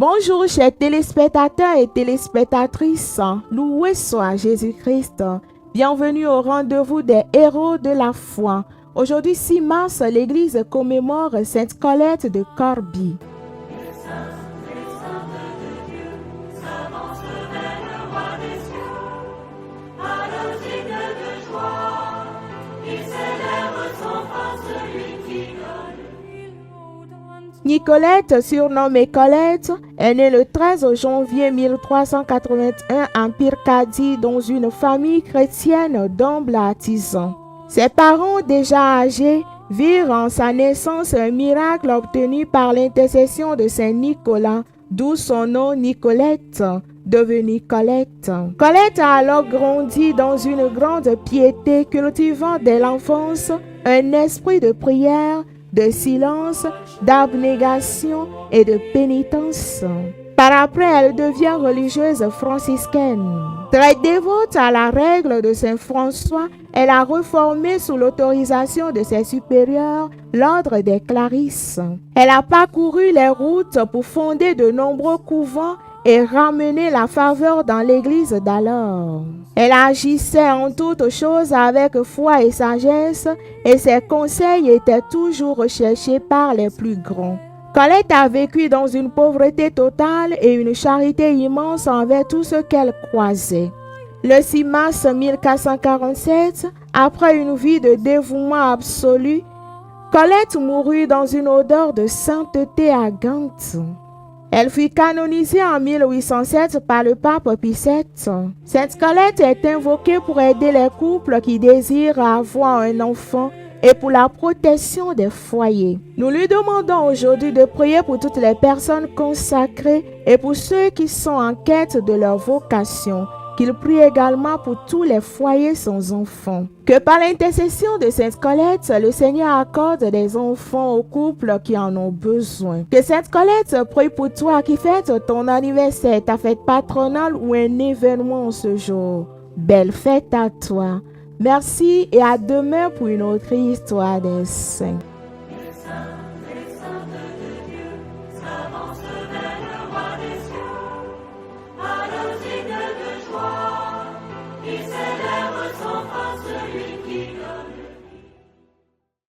Bonjour chers téléspectateurs et téléspectatrices, loué soit Jésus-Christ. Bienvenue au rendez-vous des héros de la foi. Aujourd'hui 6 mars, l'église commémore Sainte Colette de Corbie. Nicolette, surnommée Colette, est née le 13 janvier 1381 en Picardie dans une famille chrétienne d'humbles artisans. Ses parents, déjà âgés, virent en sa naissance un miracle obtenu par l'intercession de Saint Nicolas, d'où son nom Nicolette, devenue Colette. Colette a alors grandi dans une grande piété, cultivant dès l'enfance un esprit de prière, de silence, d'abnégation et de pénitence. Par après, elle devient religieuse franciscaine. Très dévote à la règle de Saint François, elle a reformé sous l'autorisation de ses supérieurs l'ordre des Clarisses. Elle a parcouru les routes pour fonder de nombreux couvents et ramener la faveur dans l'église d'alors. Elle agissait en toutes choses avec foi et sagesse, et ses conseils étaient toujours recherchés par les plus grands. Colette a vécu dans une pauvreté totale et une charité immense envers tout ce qu'elle croisait. Le 6 mars 1447, après une vie de dévouement absolu, Colette mourut dans une odeur de sainteté à Gand. Elle fut canonisée en 1807 par le pape Pie VII. Sainte Colette est invoquée pour aider les couples qui désirent avoir un enfant et pour la protection des foyers. Nous lui demandons aujourd'hui de prier pour toutes les personnes consacrées et pour ceux qui sont en quête de leur vocation. Qu'il prie également pour tous les foyers sans enfants. Que par l'intercession de Sainte Colette, le Seigneur accorde des enfants aux couples qui en ont besoin. Que Sainte Colette prie pour toi qui fêtes ton anniversaire, ta fête patronale ou un événement ce jour. Belle fête à toi. Merci et à demain pour une autre histoire des saints.